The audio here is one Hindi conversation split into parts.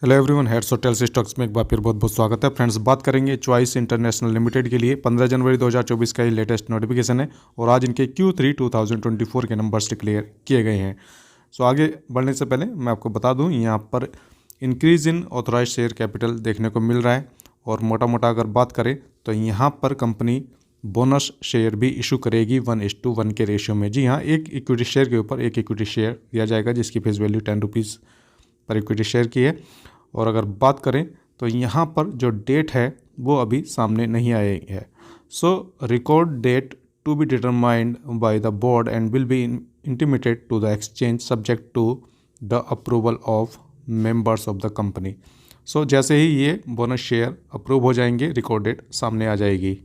Hello everyone, heads hotels stocks में एक बार फिर बहुत बहुत स्वागत है। फ्रेंड्स, बात करेंगे चॉइस इंटरनेशनल लिमिटेड के लिए 15 जनवरी 2024 का ये लेटेस्ट नोटिफिकेशन है और आज इनके Q3 2024 के नंबर्स डिक्लेयर किए गए हैं। सो आगे बढ़ने से पहले मैं आपको बता दूं, यहाँ पर increase in authorise share capital देखने को मिल रहा है और मोटा मोटा अगर बात करें तो यहाँ पर कंपनी बोनस शेयर भी इशू करेगी 1:1 के रेशियो में। जी हाँ, एक इक्विटी शेयर के ऊपर एक इक्विटी शेयर दिया जाएगा जिसकी फेस वैल्यू 10 रुपीज़ पर इक्विटी शेयर की है। और अगर बात करें तो यहाँ पर जो डेट है वो अभी सामने नहीं आई है। So record date to be determined by the board and will be intimated to the exchange subject to the approval of members of the company. So जैसे ही ये बोनस शेयर अप्रूव हो जाएंगे, रिकॉर्ड डेट सामने आ जाएगी।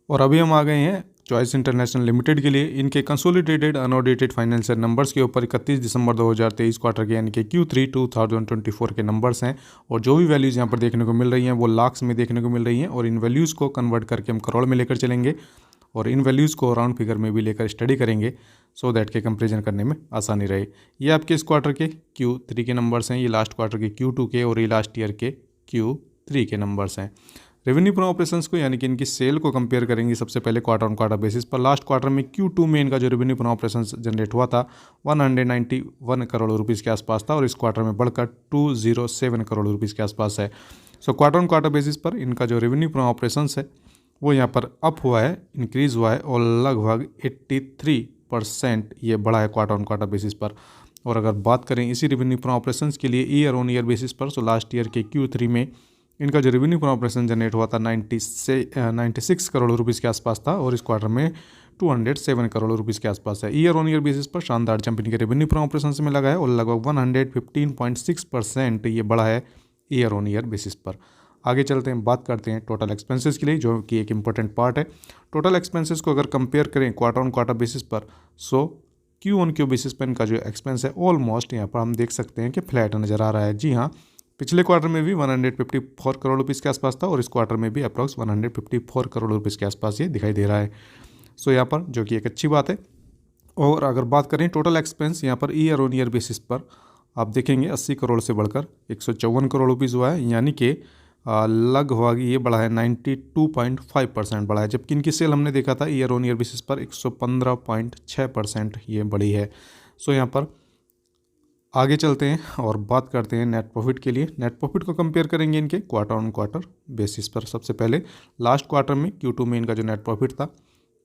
और अभी हम आ गए हैं चॉइस इंटरनेशनल लिमिटेड के लिए। इनके कंसोलिडेटेड अनऑडिटेड फाइनेंशियल नंबर्स के ऊपर 31 दिसंबर 2023 क्वार्टर के यानी कि Q3 2024 के नंबर्स हैं। और जो भी वैल्यूज़ यहाँ पर देखने को मिल रही हैं वो लाख्स में देखने को मिल रही हैं और इन वैल्यूज़ को कन्वर्ट करके हम करोड़ में लेकर चलेंगे और इन वैल्यूज़ को राउंड फिगर में भी लेकर स्टडी करेंगे सो दैट के कंपेरिजन करने में आसानी रहे। ये आपके इस क्वार्टर के Q3 के नंबर्स हैं, ये लास्ट क्वार्टर के Q2 के और ये लास्ट ईयर के Q3 के नंबर्स हैं। रेवेन्यू फ्रॉम ऑपरेशंस को यानी कि इनकी सेल को कंपेयर करेंगे सबसे पहले क्वार्टर ऑन क्वार्टर बेसिस पर। लास्ट क्वार्टर में Q2 में इनका जो रेवेन्यू फ्रॉम ऑपरेशंस जनरेट हुआ था 191 करोड़ रुपीज़ के आसपास था और इस क्वार्टर में बढ़कर 207 करोड़ रुपीज़ के आसपास है। So quarter on quarter basis पर इनका जो रेवेन्यू फ्रॉम ऑपरेशंस है वो यहाँ पर अप हुआ है, इंक्रीज़ हुआ है और लगभग 83% ये बढ़ा है क्वार्टर ऑन क्वार्टर बेसिस पर। और अगर बात करें इसी रेवेन्यू फ्रॉम ऑपरेशंस के लिए ईयर ऑन ईयर बेसिस पर, सो लास्ट ईयर के Q3 में इनका जो रेवेन्यू फ्रॉम ऑपरेशन जनरेट हुआ था 96 करोड़ रुपीज़ के आसपास था और इस क्वार्टर में 207 करोड़ रुपीज़ के आसपास है। ईयर ऑन ईयर बेसिस पर शानदार जंप इनके रेवेन्यू फ्रॉम ऑपरेशन में लगा है और लगभग 115.6% ये बढ़ा है ईयर ऑन ईयर बेसिस पर। आगे चलते हैं, बात करते हैं टोटल एक्सपेंसेस के लिए जो कि एक इंपॉर्टेंट पार्ट है। टोटल एक्सपेंसेस को अगर कंपेयर करें क्वार्टर ऑन क्वार्टर बेसिस पर, सो Q ऑन Q बेसिस पर इनका जो एक्सपेंस है ऑलमोस्ट यहाँ पर हम देख सकते हैं कि फ्लैट नज़र आ रहा है। जी हाँ, पिछले क्वार्टर में भी 154 करोड़ रुपीज़ के आसपास था और इस क्वार्टर में भी अप्रॉक्स 154 करोड़ रुपीज़ के आसपास ये दिखाई दे रहा है। सो यहाँ पर जो कि एक अच्छी बात है। और अगर बात करें टोटल एक्सपेंस यहाँ per year on year basis पर आप देखेंगे 80 करोड़ से बढ़कर 154 करोड़ रुपीज़ हुआ है, यानी कि लगभग ये बढ़ा है 92.5% बढ़ा है। जबकि इनकी सेल हमने देखा था ईयर ऑन ईयर बेसिस पर 115.6% ये बढ़ी है। सो यहाँ पर आगे चलते हैं और बात करते हैं नेट प्रॉफिट के लिए। नेट प्रॉफिट को कंपेयर करेंगे इनके क्वार्टर ऑन क्वार्टर बेसिस पर। सबसे पहले लास्ट क्वार्टर में Q2 में इनका जो नेट प्रॉफिट था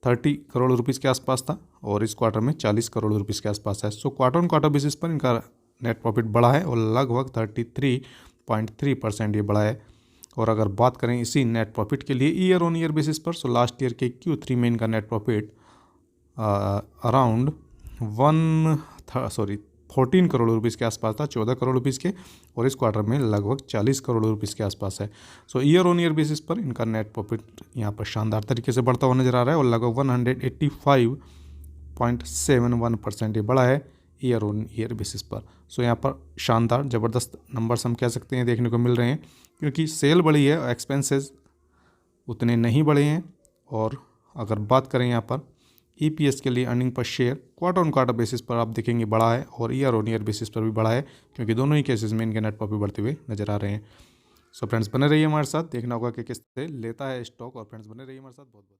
30 करोड़ रुपीज़ के आसपास था और इस क्वार्टर में 40 करोड़ रुपीज़ के आसपास है। So quarter on quarter basis पर इनका नेट प्रॉफिट बढ़ा है और लगभग 33.3% ये बढ़ा है। और अगर बात करें इसी नेट प्रॉफिट के लिए ईयर ऑन ईयर बेसिस पर, सो लास्ट ईयर के Q3 में इनका net profit around 14 crore rupees के आसपास था, 14 करोड़ रुपीज़ के, और इस क्वार्टर में लगभग 40 करोड़ रुपीज़ के आसपास है। सो ईयर ऑन ईयर बेसिस पर इनका नेट प्रॉफिट यहाँ पर शानदार तरीके से बढ़ता हुआ नजर आ रहा है और लगभग 185.71% ये बढ़ा है ईयर ऑन ईयर बेसिस पर। सो यहाँ पर शानदार ज़बरदस्त नंबर्स हम कह सकते हैं देखने को मिल रहे हैं, क्योंकि सेल बढ़ी है और एक्सपेंसेस उतने नहीं बढ़े हैं। और अगर बात करें यहाँ पर EPS के लिए earning per share quarter on quarter basis पर आप देखेंगे बढ़ा है और ईयर ऑन ईयर बेसिस पर भी बढ़ा है, क्योंकि दोनों ही केसेस में इनके नेट प्रॉफिट बढ़ते हुए नजर आ रहे हैं। सो फ्रेंड्स, बने रहिए हमारे साथ, देखना होगा कि किस तरह लेता है स्टॉक। और फ्रेंड्स, बने रहिए हमारे साथ, बहुत बहुत।